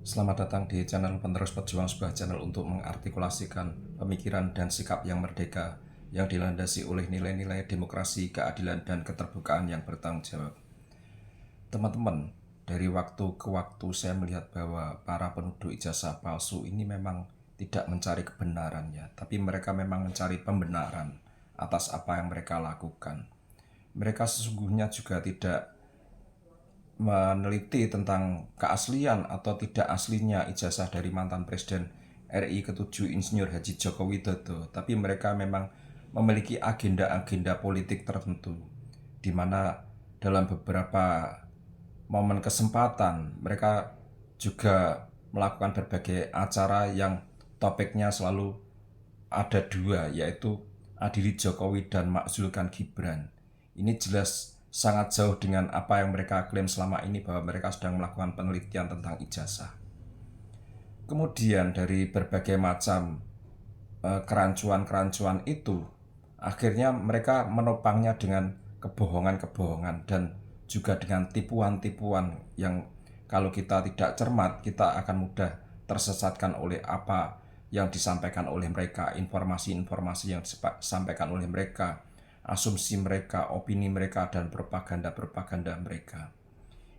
Selamat datang di channel Penerus Pejuang, sebuah channel untuk mengartikulasikan pemikiran dan sikap yang merdeka yang dilandasi oleh nilai-nilai demokrasi, keadilan, dan keterbukaan yang bertanggung jawab. Teman-teman, dari waktu ke waktu saya melihat bahwa para penuduh ijazah palsu ini memang tidak mencari kebenarannya, tapi mereka memang mencari pembenaran atas apa yang mereka lakukan. Mereka sesungguhnya juga tidak meneliti tentang keaslian atau tidak aslinya ijazah dari mantan Presiden RI ke-7 Insinyur Haji Joko Widodo, tapi mereka memang memiliki agenda-agenda politik tertentu, di mana dalam beberapa momen kesempatan mereka juga melakukan berbagai acara yang topiknya selalu ada dua, yaitu adili Jokowi dan makzulkan Gibran. Ini jelas sangat jauh dengan apa yang mereka klaim selama ini, bahwa mereka sedang melakukan penelitian tentang ijazah. Kemudian dari berbagai macam kerancuan-kerancuan itu, akhirnya mereka menopangnya dengan kebohongan-kebohongan dan juga dengan tipuan-tipuan yang kalau kita tidak cermat, kita akan mudah tersesatkan oleh apa yang disampaikan oleh mereka, informasi-informasi yang disampaikan oleh mereka, asumsi mereka, opini mereka, dan propaganda-propaganda mereka.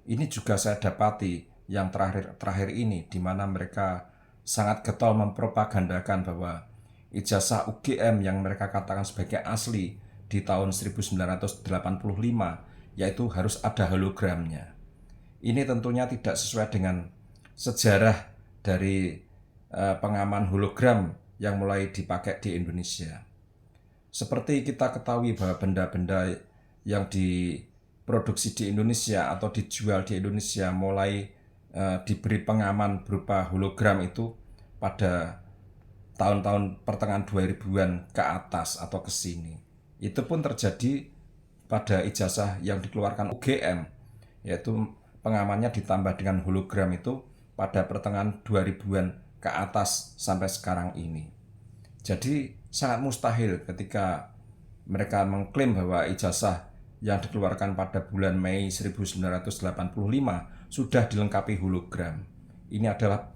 Ini juga saya dapati yang terakhir ini, di mana mereka sangat getol mempropagandakan bahwa ijazah UGM yang mereka katakan sebagai asli di tahun 1985, yaitu harus ada hologramnya. Ini tentunya tidak sesuai dengan sejarah dari pengaman hologram yang mulai dipakai di Indonesia. Seperti kita ketahui bahwa benda-benda yang diproduksi di Indonesia atau dijual di Indonesia mulai diberi pengaman berupa hologram itu pada tahun-tahun pertengahan 2000-an ke atas atau ke sini. Itu pun terjadi pada ijazah yang dikeluarkan UGM, yaitu pengamannya ditambah dengan hologram itu pada pertengahan 2000-an ke atas sampai sekarang ini. Jadi sangat mustahil ketika mereka mengklaim bahwa ijazah yang dikeluarkan pada bulan Mei 1985 sudah dilengkapi hologram. Ini adalah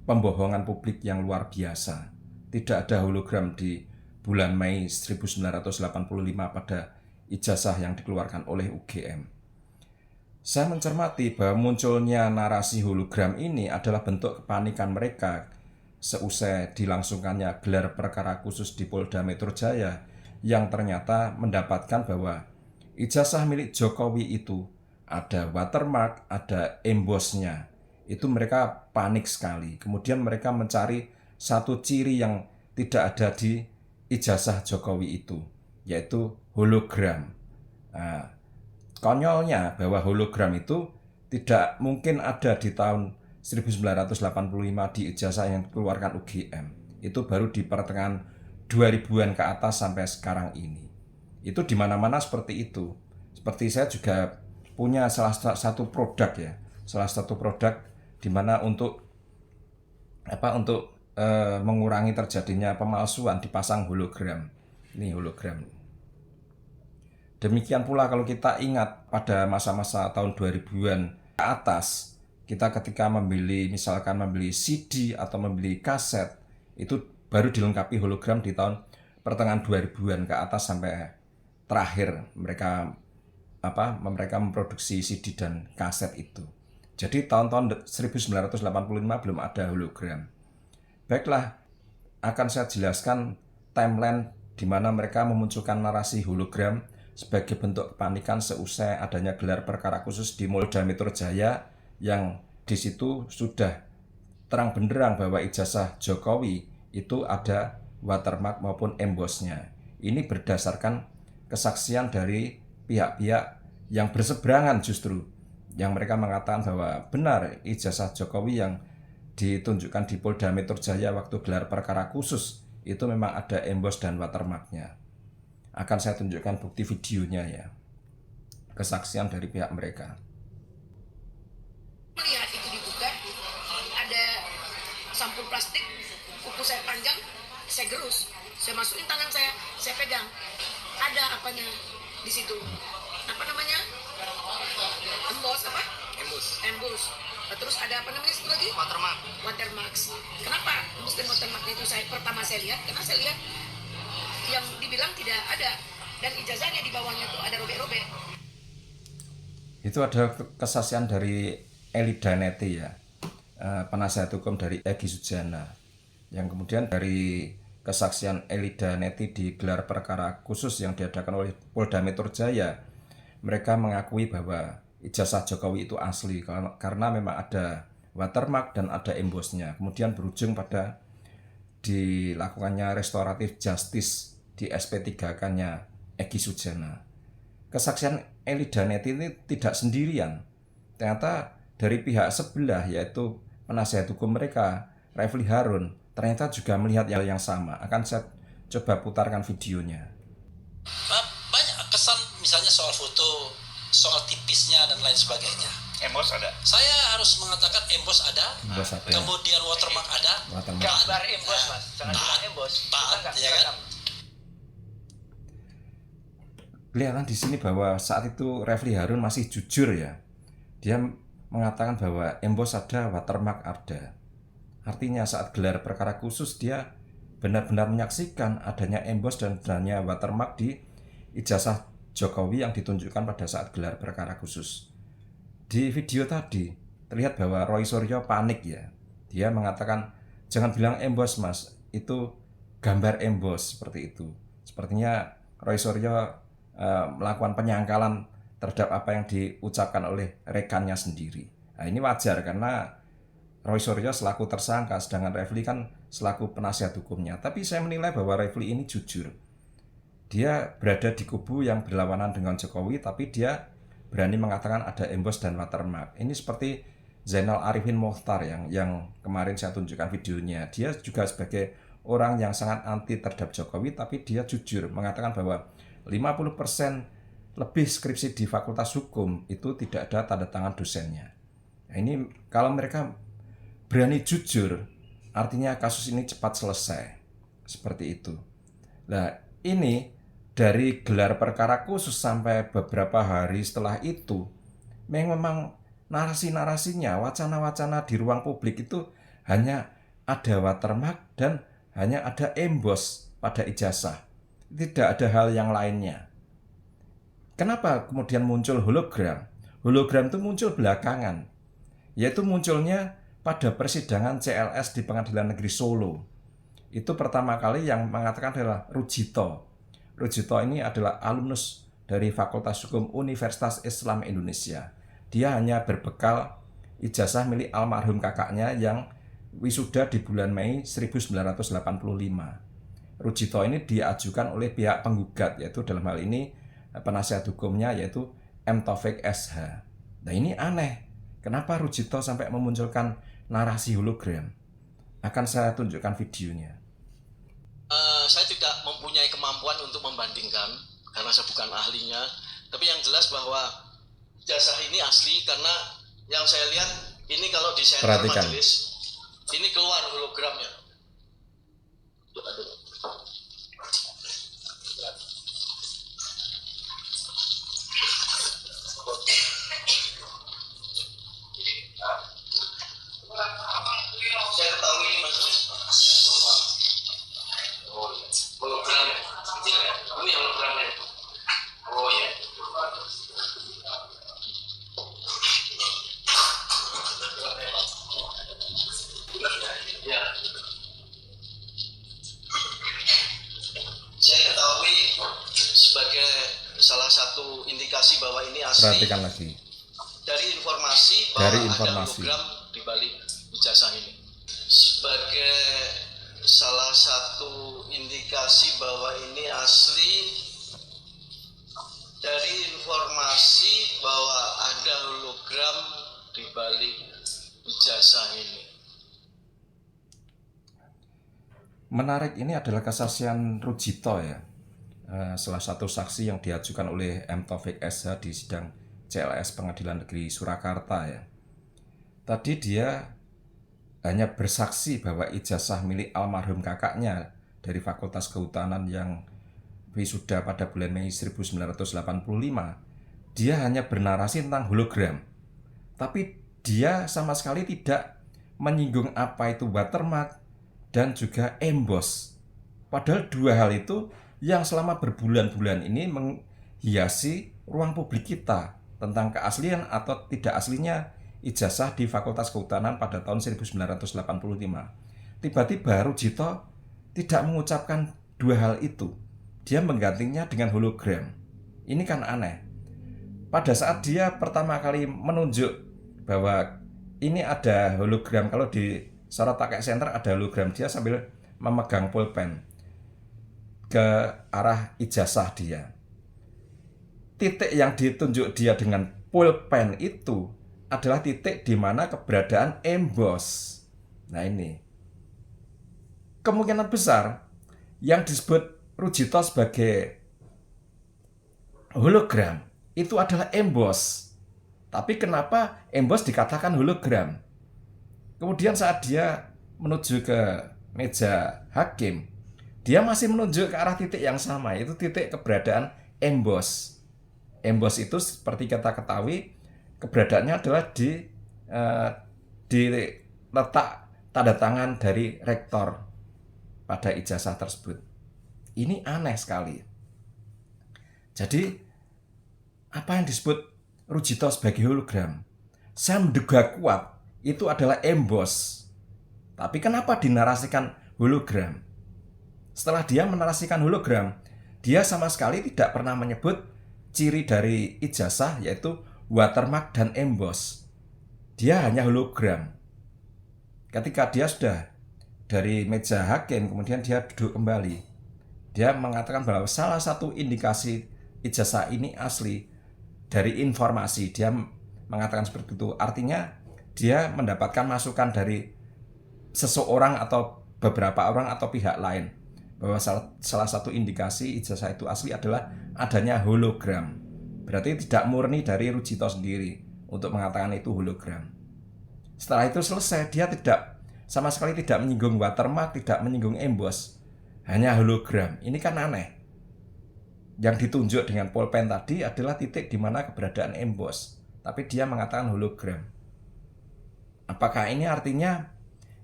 pembohongan publik yang luar biasa. Tidak ada hologram di bulan Mei 1985 pada ijazah yang dikeluarkan oleh UGM. Saya mencermati bahwa munculnya narasi hologram ini adalah bentuk kepanikan mereka seusai dilangsungkannya gelar perkara khusus di Polda Metro Jaya, yang ternyata mendapatkan bahwa ijazah milik Jokowi itu ada watermark, ada embossnya. Itu mereka panik sekali. Kemudian mereka mencari satu ciri yang tidak ada di ijazah Jokowi itu, yaitu hologram. Nah, konyolnya bahwa hologram itu tidak mungkin ada di tahun 1985 di ijazah yang dikeluarkan UGM. Itu baru di pertengahan 2000-an ke atas sampai sekarang ini. Itu di mana-mana seperti itu. Seperti saya juga punya salah satu produk ya. Salah satu produk di mana untuk mengurangi terjadinya pemalsuan dipasang hologram. Ini hologram. Demikian pula kalau kita ingat pada masa-masa tahun 2000-an ke atas, kita ketika misalkan membeli CD atau membeli kaset, itu baru dilengkapi hologram di tahun pertengahan 2000-an ke atas sampai terakhir mereka memproduksi CD dan kaset itu. Jadi tahun-tahun 1985 belum ada hologram. Baiklah, akan saya jelaskan timeline di mana mereka memunculkan narasi hologram sebagai bentuk kepanikan seusai adanya gelar perkara khusus di Polda Metro Jaya, yang di situ sudah terang benderang bahwa ijazah Jokowi itu ada watermark maupun embossnya. Ini berdasarkan kesaksian dari pihak-pihak yang berseberangan justru, yang mereka mengatakan bahwa benar ijazah Jokowi yang ditunjukkan di Polda Metro Jaya waktu gelar perkara khusus itu memang ada emboss dan watermarknya. Akan saya tunjukkan bukti videonya ya, kesaksian dari pihak mereka. Melihat itu dibuka, ada sampul plastik, kuku saya panjang, saya gerus, saya masukin tangan saya pegang, ada apanya di situ, apa namanya, embos apa? Embus. Terus ada apa namanya satu lagi? Watermark. Kenapa Muslim watermark itu pertama saya lihat karena saya lihat yang dibilang tidak ada dan ijazahnya di bawahnya itu ada robek-robek. Itu ada kesaksian dari Elida Neti ya, penasihat hukum dari Egy Sujana, yang kemudian dari kesaksian Elida Neti di gelar perkara khusus yang diadakan oleh Polda Metro Jaya, mereka mengakui bahwa ijazah Jokowi itu asli karena memang ada watermark dan ada embosnya. Kemudian berujung pada dilakukannya restoratif justice di SP3-kannya Egy Sujana. Kesaksian Elida Neti ini tidak sendirian. Ternyata dari pihak sebelah, yaitu penasihat hukum mereka, Refli Harun, ternyata juga melihat yang sama. Akan saya coba putarkan videonya. Banyak kesan misalnya soal foto, soal tipisnya dan lain sebagainya. Embos ada. Saya harus mengatakan embos ada. Kemudian watermark ada. Gambar embos, Mas. Jangan bilang embos. Paat, ya kan? Kelihatan di sini bahwa saat itu Refli Harun masih jujur ya. Dia mengatakan bahwa embos ada, watermark ada. Artinya saat gelar perkara khusus dia benar-benar menyaksikan adanya embos dan adanya watermark di ijazah Jokowi yang ditunjukkan pada saat gelar perkara khusus. Di video tadi terlihat bahwa Roy Suryo panik ya. Dia mengatakan, jangan bilang embos mas, itu gambar embos, seperti itu. Sepertinya Roy Suryo melakukan penyangkalan terhadap apa yang diucapkan oleh rekannya sendiri. Nah, ini wajar karena Roy Suryo selaku tersangka, sedangkan Refli kan selaku penasihat hukumnya. Tapi saya menilai bahwa Refli ini jujur. Dia berada di kubu yang berlawanan dengan Jokowi, tapi dia berani mengatakan ada embos dan watermark. Ini seperti Zainal Arifin Mokhtar yang kemarin saya tunjukkan videonya. Dia juga sebagai orang yang sangat anti terhadap Jokowi, tapi dia jujur mengatakan bahwa 50% lebih skripsi di Fakultas Hukum itu tidak ada tanda tangan dosennya. Nah, ini kalau mereka berani jujur, artinya kasus ini cepat selesai. Seperti itu. Nah, ini dari gelar perkara khusus sampai beberapa hari setelah itu, memang narasi-narasinya, wacana-wacana di ruang publik itu hanya ada watermark dan hanya ada embos pada ijazah. Tidak ada hal yang lainnya. Kenapa kemudian muncul hologram? Hologram itu muncul belakangan, yaitu munculnya pada persidangan CLS di Pengadilan Negeri Solo. Itu pertama kali yang mengatakan adalah Rujito. Rujito ini adalah alumnus dari Fakultas Hukum Universitas Islam Indonesia. Dia hanya berbekal ijazah milik almarhum kakaknya yang wisuda di bulan Mei 1985. Rujito ini diajukan oleh pihak penggugat, yaitu dalam hal ini penasihat hukumnya yaitu M. Taufik SH. Nah, ini aneh. Kenapa Rujito sampai memunculkan narasi hologram? Akan saya tunjukkan videonya. Saya tidak mempunyai kemampuan untuk membandingkan karena saya bukan ahlinya. Tapi yang jelas bahwa ijazah ini asli karena yang saya lihat ini kalau di center majelis ini keluar hologramnya. Saya ketahui ini majelis. Oh iya. Hologramnya. Ini yang hologramnya. Oh iya. Ya. Saya ketahui sebagai salah satu indikasi bahwa ini asli. Perhatikan lagi. Dari informasi bahwa ada hologram di balik ijazah ini. Sebagai salah satu indikasi bahwa ini asli dari informasi bahwa ada hologram di balik ijazah ini. Menarik, ini adalah kesaksian Rujito ya, salah satu saksi yang diajukan oleh M. Taufik SH di sidang CLS Pengadilan Negeri Surakarta ya. Tadi dia hanya bersaksi bahwa ijazah milik almarhum kakaknya dari Fakultas Kehutanan yang wisuda pada bulan Mei 1985, dia hanya bernarasi tentang hologram. Tapi dia sama sekali tidak menyinggung apa itu watermark dan juga emboss. Padahal dua hal itu yang selama berbulan-bulan ini menghiasi ruang publik kita tentang keaslian atau tidak aslinya ijazah di Fakultas Kehutanan pada tahun 1985. Tiba-tiba Rujito tidak mengucapkan dua hal itu. Dia menggantinya dengan hologram. Ini kan aneh. Pada saat dia pertama kali menunjuk bahwa ini ada hologram, kalau di Sorot Pakai Center ada hologram, dia sambil memegang pulpen ke arah ijazah dia. Titik yang ditunjuk dia dengan pulpen itu adalah titik di mana keberadaan emboss. Nah ini kemungkinan besar yang disebut Rujito sebagai hologram itu adalah emboss. Tapi kenapa emboss dikatakan hologram? Kemudian saat dia menuju ke meja hakim, dia masih menunjuk ke arah titik yang sama, yaitu titik keberadaan emboss. Emboss itu seperti kita ketahui keberadaannya adalah di letak tanda tangan dari rektor pada ijazah tersebut. Ini aneh sekali. Jadi apa yang disebut Rujito sebagai hologram? Saya menduga kuat itu adalah emboss. Tapi kenapa dinarasikan hologram? Setelah dia menarasikan hologram, dia sama sekali tidak pernah menyebut ciri dari ijazah yaitu watermark dan emboss. Dia hanya hologram. Ketika dia sudah dari meja hakim, kemudian dia duduk kembali. Dia mengatakan bahwa salah satu indikasi ijazah ini asli dari informasi. Dia mengatakan seperti itu. Artinya dia mendapatkan masukan dari seseorang atau beberapa orang atau pihak lain bahwa salah satu indikasi ijazah itu asli adalah adanya hologram. Berarti tidak murni dari Rujito sendiri untuk mengatakan itu hologram. Setelah itu selesai, dia sama sekali tidak menyinggung watermark, tidak menyinggung emboss, hanya hologram. Ini kan aneh. Yang ditunjuk dengan pulpen tadi adalah titik di mana keberadaan emboss, tapi dia mengatakan hologram. Apakah ini artinya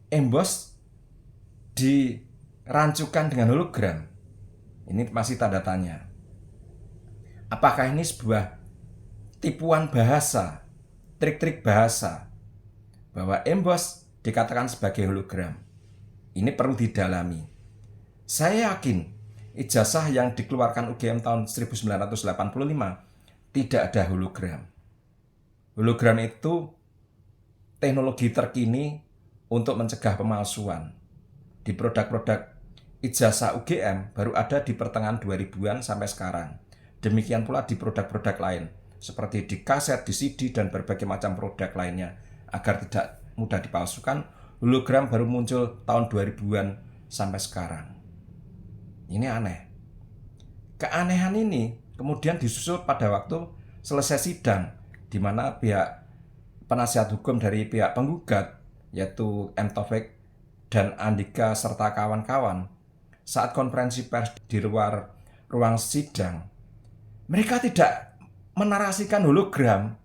emboss dirancukan dengan hologram? Ini masih tanda tanya. Apakah ini sebuah tipuan bahasa, trik-trik bahasa, bahwa emboss dikatakan sebagai hologram? Ini perlu didalami. Saya yakin ijazah yang dikeluarkan UGM tahun 1985 tidak ada hologram. Hologram itu teknologi terkini untuk mencegah pemalsuan. Di produk-produk ijazah UGM baru ada di pertengahan 2000-an sampai sekarang. Demikian pula di produk-produk lain, seperti di kaset, di CD, dan berbagai macam produk lainnya. Agar tidak mudah dipalsukan, hologram baru muncul tahun 2000-an sampai sekarang. Ini aneh. Keanehan ini kemudian disusul pada waktu selesai sidang, di mana pihak penasihat hukum dari pihak penggugat, yaitu M. Taufik dan Andika serta kawan-kawan, saat konferensi pers di luar ruang sidang, mereka tidak menarasikan hologram.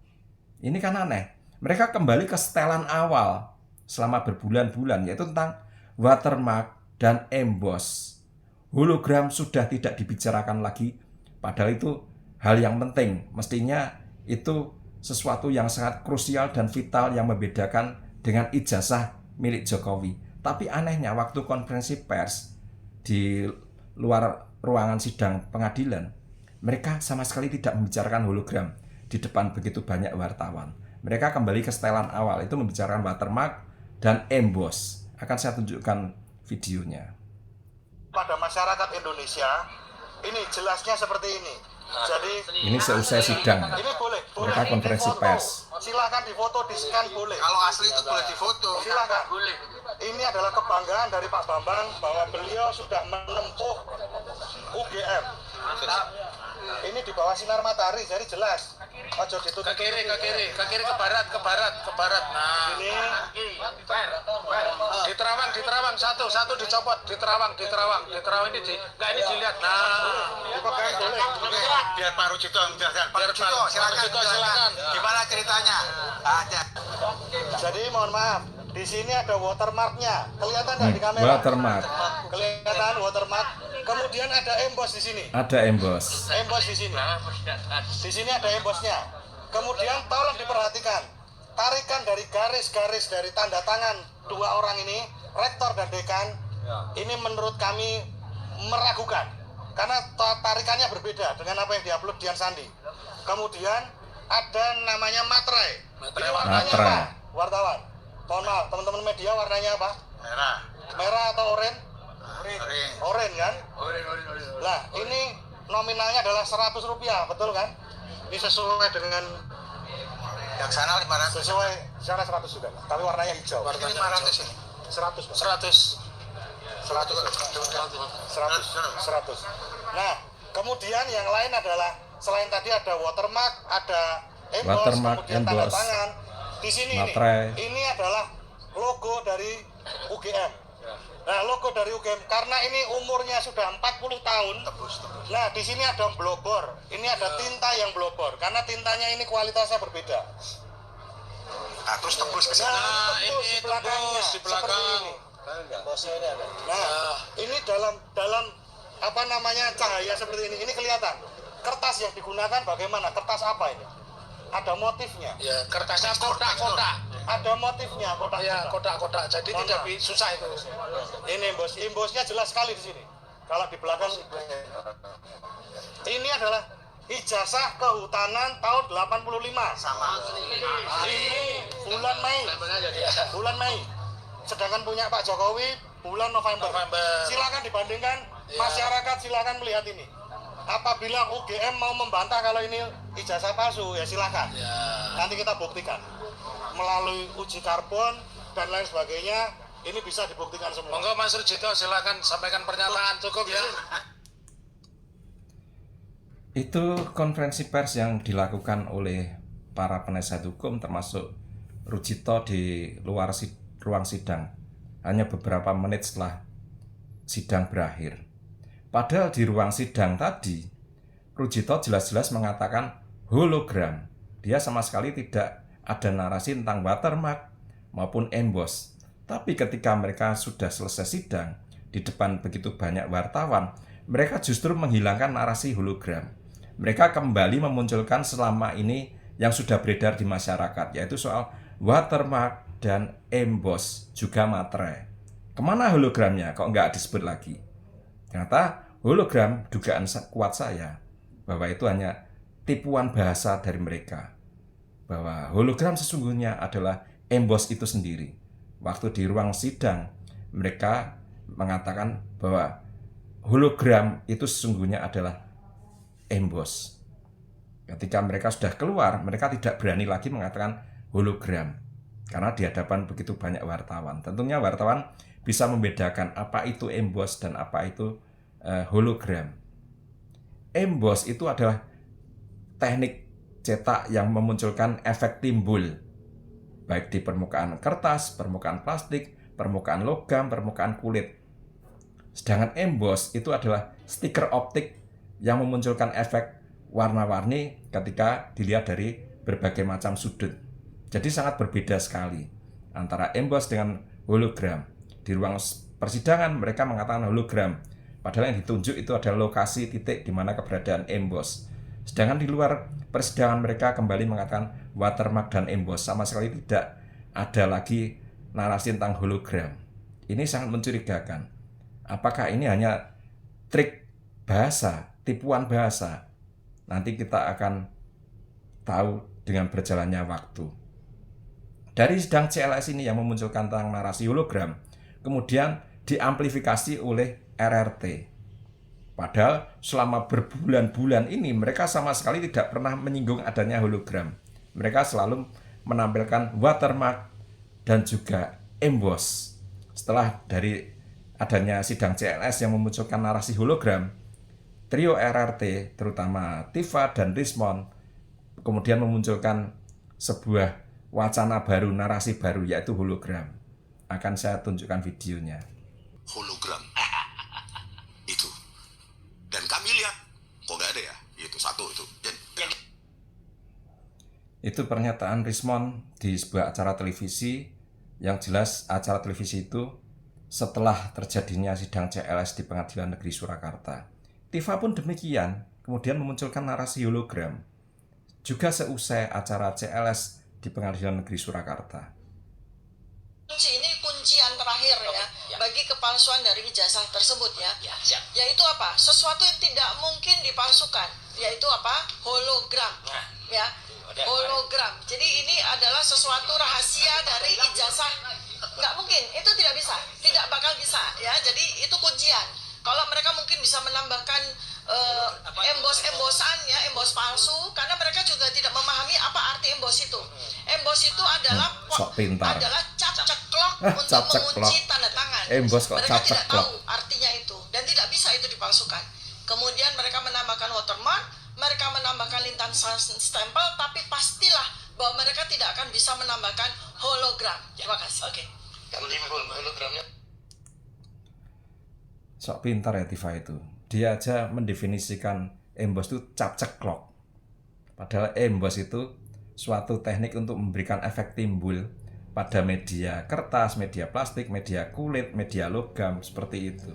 Ini kan aneh. Mereka kembali ke setelan awal selama berbulan-bulan, yaitu tentang watermark dan emboss. Hologram sudah tidak dibicarakan lagi, padahal itu hal yang penting. Mestinya itu sesuatu yang sangat krusial dan vital yang membedakan dengan ijazah milik Jokowi. Tapi anehnya waktu konferensi pers di luar ruangan sidang pengadilan, mereka sama sekali tidak membicarakan hologram di depan begitu banyak wartawan. Mereka kembali ke setelan awal, itu membicarakan watermark dan emboss. Akan saya tunjukkan videonya. Pada masyarakat Indonesia, ini jelasnya seperti ini. Jadi ini seusai sidang. ini boleh Mereka konferensi pers. Silakan difoto, di-scan boleh. Kalau asli itu boleh difoto. Silakan. Boleh. Ini adalah kebanggaan dari Pak Bambang bahwa beliau sudah menempuh UGM. Ini di bawah sinar matahari, jadi jelas. Ojo ditutup. Ke kiri, ke barat. Nah. Ini Di Terawang. satu dicopot di Terawang ini enggak ini dilihat. Nah, dipegang boleh. Biar Pak Rujito yang menjelaskan. Pak Rujito, silakan. Gimana ceritanya? Ada. Jadi mohon maaf, di sini ada watermarknya. Kelihatan nggak di kamera? Watermark. Kelihatan watermark. Kemudian ada emboss di sini. Ada emboss. Emboss di sini. Di sini ada embossnya. Kemudian tolong diperhatikan. Tarikan dari garis-garis dari tanda tangan dua orang ini, rektor dan dekan, ini menurut kami meragukan. Karena tarikannya berbeda dengan apa yang diupload Dian Sandi. Kemudian ada namanya materai. Ini warnanya Materai. apa? Wartawan. Mohon maaf, teman-teman media warnanya apa? Merah. Merah atau oranye? Orange. Oranye kan? Lah, ini nominalnya adalah Rp100, betul kan? Ini sesuai dengan Yang sana 500. sesuai sana 100 juga, tapi warnanya hijau. Ini 500 ini. 100. 100. 100. Nah, kemudian yang lain adalah selain tadi ada watermark, ada emboss, Watermark, kemudian tanda emboss, tangan. Di sini materai. ini adalah logo dari UGM. Nah, logo dari UGM karena ini umurnya sudah 40 tahun. Nah, di sini ada blobor. Ini ada tinta yang blobor karena tintanya ini kualitasnya berbeda. Nah, terus tembus ke sini. Nah, ini di belakangnya di belakang. seperti ini. Nah, ini dalam apa namanya cahaya seperti ini kelihatan. Kertas yang digunakan bagaimana? Kertas apa ini? Ada motifnya. Ya, kertasnya kotak-kotak. Ada motifnya kotak. Ya, kotak-kotak. Jadi Mohon tidak maaf. susah itu. Ini imbosnya jelas sekali di sini. Kalau di belakang ini adalah ijazah kehutanan tahun 85. Sama. Ini bulan Mei. Bulan Mei. Sedangkan punya Pak Jokowi bulan November. Silakan dibandingkan, masyarakat silakan melihat ini. Apabila UGM mau membantah kalau ini ijazah palsu, ya silakan. Nanti kita buktikan melalui uji karbon dan lain sebagainya. Ini bisa dibuktikan semua. Monggo Mas Rujito silakan sampaikan pernyataan, cukup ya. Itu konferensi pers yang dilakukan oleh para penasihat hukum termasuk Rujito di luar ruang sidang hanya beberapa menit setelah sidang berakhir. Padahal di ruang sidang tadi Rujito jelas-jelas mengatakan hologram. Dia sama sekali tidak ada narasi tentang watermark maupun emboss. Tapi ketika mereka sudah selesai sidang di depan begitu banyak wartawan, mereka justru menghilangkan narasi hologram. Mereka kembali memunculkan selama ini yang sudah beredar di masyarakat, yaitu soal watermark dan emboss, juga materai. Kemana hologramnya? Kok nggak disebut lagi? Ternyata hologram, dugaan kuat saya, bahwa itu hanya tipuan bahasa dari mereka. Bahwa hologram sesungguhnya adalah emboss itu sendiri. Waktu di ruang sidang, mereka mengatakan bahwa hologram itu sesungguhnya adalah emboss. Ketika mereka sudah keluar, mereka tidak berani lagi mengatakan hologram. Karena di hadapan begitu banyak wartawan. Tentunya wartawan bisa membedakan apa itu emboss dan apa itu hologram. Emboss itu adalah teknik cetak yang memunculkan efek timbul. Baik di permukaan kertas, permukaan plastik, permukaan logam, permukaan kulit. Sedangkan emboss itu adalah stiker optik yang memunculkan efek warna-warni ketika dilihat dari berbagai macam sudut. Jadi sangat berbeda sekali antara emboss dengan hologram. Di ruang persidangan mereka mengatakan hologram, padahal yang ditunjuk itu adalah lokasi titik di mana keberadaan emboss. Sedangkan di luar persidangan mereka kembali mengatakan watermark dan emboss, sama sekali tidak ada lagi narasi tentang hologram. Ini sangat mencurigakan. Apakah ini hanya trik bahasa, tipuan bahasa? Nanti kita akan tahu dengan berjalannya waktu. Dari sidang CLS ini yang memunculkan tentang narasi hologram, kemudian diamplifikasi oleh RRT. Padahal selama berbulan-bulan ini mereka sama sekali tidak pernah menyinggung adanya hologram. Mereka selalu menampilkan watermark dan juga emboss. Setelah dari adanya sidang CLS yang memunculkan narasi hologram, trio RRT terutama Tifa dan Rismond kemudian memunculkan sebuah wacana baru, narasi baru, yaitu hologram. Akan saya tunjukkan videonya. hologram. Itu. Dan kami lihat, kok nggak ada ya? Itu satu itu. Itu pernyataan Rismond di sebuah acara televisi. Yang jelas acara televisi itu setelah terjadinya sidang CLS di Pengadilan Negeri Surakarta. Tifa pun demikian, kemudian memunculkan narasi hologram juga seusai acara CLS di Pengadilan Negeri Surakarta. Ini kuncian terakhir ya bagi kepalsuan dari ijazah tersebut ya. Yaitu apa? Sesuatu yang tidak mungkin dipalsukan, yaitu apa? Hologram. Ya. Hologram. Jadi ini adalah sesuatu rahasia dari ijazah. Nggak mungkin, itu tidak bisa, tidak bakal bisa ya. Jadi itu kuncian. Kalau mereka mungkin bisa menambahkan embos-embosan ya, embos palsu, karena mereka juga tidak memahami apa arti embos itu. Embos itu adalah cap ceklok untuk mengunci tanda tangan. Mereka tidak tahu artinya itu dan tidak bisa itu dipalsukan. Kemudian mereka menambahkan watermark, mereka menambahkan lintasan stempel, tapi pastilah bahwa mereka tidak akan bisa menambahkan hologram. Terima kasih. Oke. Hologramnya. Sok pintar ya Tifa itu. Dia aja mendefinisikan emboss itu cap ceklok. Padahal emboss itu suatu teknik untuk memberikan efek timbul pada media kertas, media plastik, media kulit, media logam, seperti itu.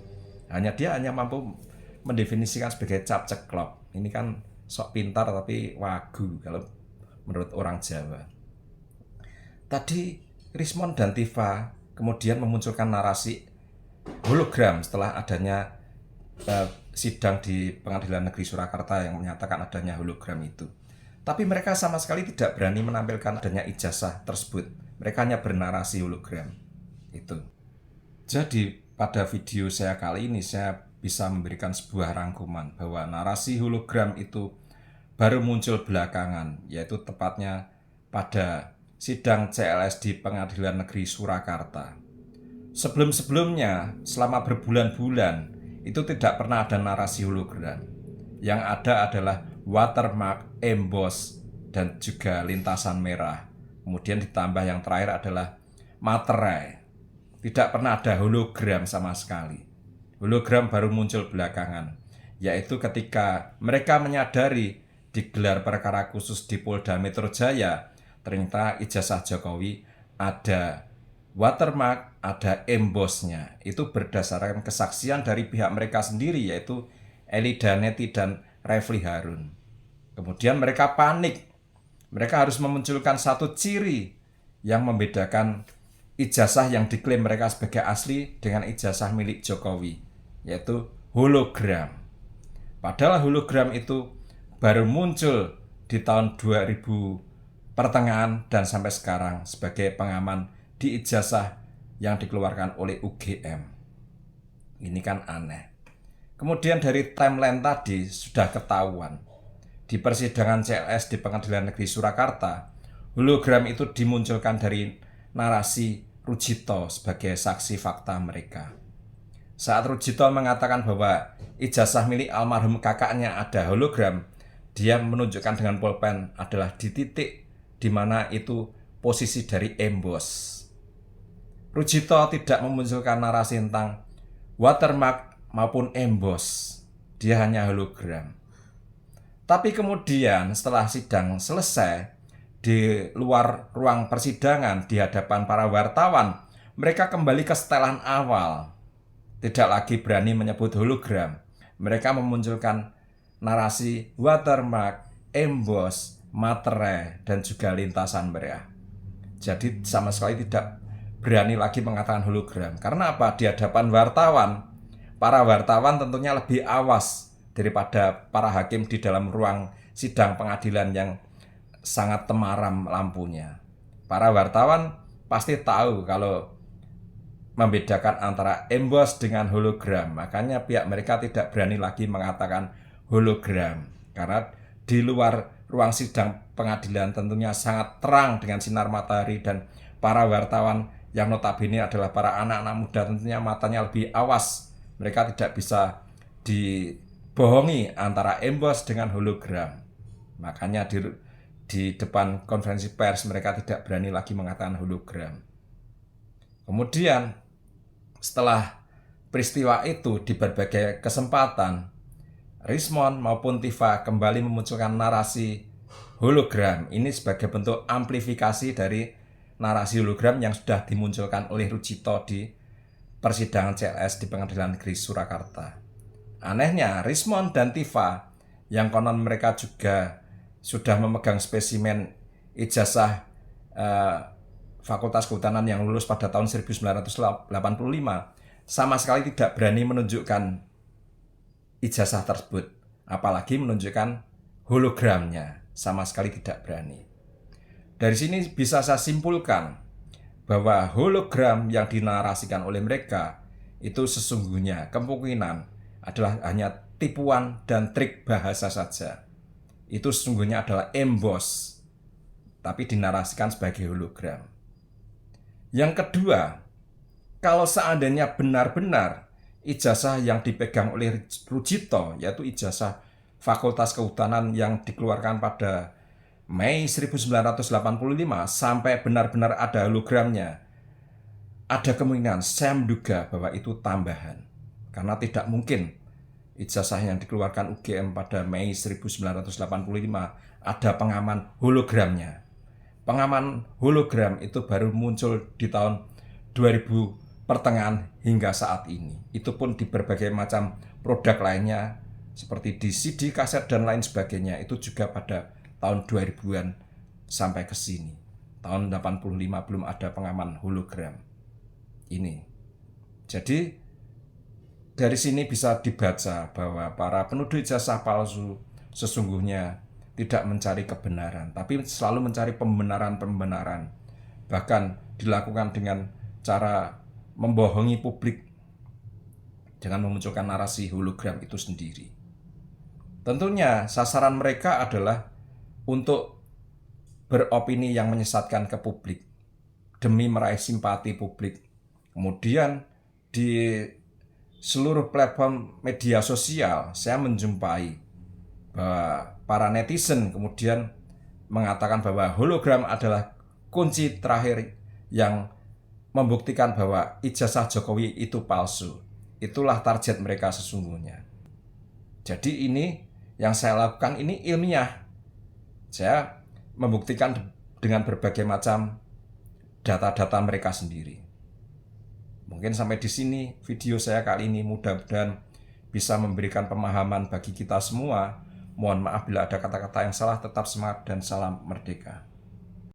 Dia hanya mampu mendefinisikan sebagai cap ceklok. Ini kan sok pintar tapi wagu kalau menurut orang Jawa. Tadi Rismond dan Tifa kemudian memunculkan narasi hologram setelah adanya sidang di Pengadilan Negeri Surakarta yang menyatakan adanya hologram itu. Tapi mereka sama sekali tidak berani menampilkan adanya ijazah tersebut. Mereka hanya bernarasi hologram itu. Jadi pada video saya kali ini saya bisa memberikan sebuah rangkuman bahwa narasi hologram itu baru muncul belakangan, yaitu tepatnya pada sidang CLS di Pengadilan Negeri Surakarta. Sebelum-sebelumnya, selama berbulan-bulan, itu tidak pernah ada narasi hologram. Yang ada adalah watermark, emboss, dan juga lintasan merah. Kemudian ditambah yang terakhir adalah materai. Tidak pernah ada hologram sama sekali. Hologram baru muncul belakangan, yaitu ketika mereka menyadari digelar perkara khusus di Polda Metro Jaya, ternyata ijazah Jokowi ada watermark, ada embossnya. Itu berdasarkan kesaksian dari pihak mereka sendiri, yaitu Eli Daneti dan Refli Harun. Kemudian mereka panik. Mereka harus memunculkan satu ciri yang membedakan ijazah yang diklaim mereka sebagai asli dengan ijazah milik Jokowi, yaitu hologram. Padahal hologram itu baru muncul di tahun 2000 pertengahan dan sampai sekarang sebagai pengaman di ijazah yang dikeluarkan oleh UGM. Ini kan aneh. Kemudian dari timeline tadi sudah ketahuan. Di persidangan CLS di Pengadilan Negeri Surakarta, hologram itu dimunculkan dari narasi Rujito sebagai saksi fakta mereka. Saat Rujito mengatakan bahwa ijazah milik almarhum kakaknya ada hologram, dia menunjukkan dengan pulpen adalah di titik di mana itu posisi dari emboss. Rujito tidak memunculkan narasi tentang watermark maupun emboss. Dia hanya hologram. Tapi kemudian setelah sidang selesai, di luar ruang persidangan di hadapan para wartawan, mereka kembali ke setelan awal. Tidak lagi berani menyebut hologram. Mereka memunculkan narasi watermark, emboss, materai, dan juga lintasan merah. Jadi sama sekali tidak berani lagi mengatakan hologram. Karena apa? Di hadapan wartawan, para wartawan tentunya lebih awas daripada para hakim di dalam ruang sidang pengadilan yang sangat temaram lampunya. Para wartawan pasti tahu kalau membedakan antara emboss dengan hologram. Makanya pihak mereka tidak berani lagi mengatakan hologram. Karena di luar ruang sidang pengadilan tentunya sangat terang dengan sinar matahari, dan para wartawan yang notabene adalah para anak-anak muda tentunya matanya lebih awas. Mereka tidak bisa dibohongi antara emboss dengan hologram. Makanya di depan konferensi pers mereka tidak berani lagi mengatakan hologram. Kemudian setelah peristiwa itu di berbagai kesempatan, Rismond maupun Tifa kembali memunculkan narasi hologram ini sebagai bentuk amplifikasi dari narasi hologram yang sudah dimunculkan oleh Rujito di persidangan CLS di Pengadilan Negeri Surakarta. Anehnya, Rismond dan Tifa yang konon mereka juga sudah memegang spesimen ijazah Fakultas Kehutanan yang lulus pada tahun 1985 sama sekali tidak berani menunjukkan ijazah tersebut, apalagi menunjukkan hologramnya, sama sekali tidak berani. Dari sini bisa saya simpulkan bahwa hologram yang dinarasikan oleh mereka itu sesungguhnya kemungkinan adalah hanya tipuan dan trik bahasa saja. Itu sesungguhnya adalah emboss, tapi dinarasikan sebagai hologram. Yang kedua, kalau seandainya benar-benar ijazah yang dipegang oleh Rujito, yaitu ijazah Fakultas Kehutanan yang dikeluarkan pada Mei 1985 sampai benar-benar ada hologramnya, ada kemungkinan saya menduga bahwa itu tambahan. Karena tidak mungkin ijazah yang dikeluarkan UGM pada Mei 1985 ada pengaman hologramnya. Pengaman hologram itu baru muncul di tahun 2000 pertengahan hingga saat ini. Itu pun di berbagai macam produk lainnya seperti di CD, kaset, dan lain sebagainya. Itu juga pada tahun 2000-an sampai ke sini. Tahun 85 belum ada pengaman hologram ini. Jadi dari sini bisa dibaca bahwa para penuduh ijazah palsu sesungguhnya tidak mencari kebenaran, tapi selalu mencari pembenaran-pembenaran. Bahkan dilakukan dengan cara membohongi publik dengan memunculkan narasi hologram itu sendiri. Tentunya sasaran mereka adalah untuk beropini yang menyesatkan ke publik demi meraih simpati publik. Kemudian di seluruh platform media sosial saya menjumpai bahwa para netizen kemudian mengatakan bahwa hologram adalah kunci terakhir yang membuktikan bahwa ijazah Jokowi itu palsu. Itulah target mereka sesungguhnya. Jadi ini yang saya lakukan ini ilmiah. Saya membuktikan dengan berbagai macam data-data mereka sendiri. Mungkin sampai di sini video saya kali ini, mudah-mudahan bisa memberikan pemahaman bagi kita semua. Mohon maaf bila ada kata-kata yang salah, tetap semangat dan salam merdeka.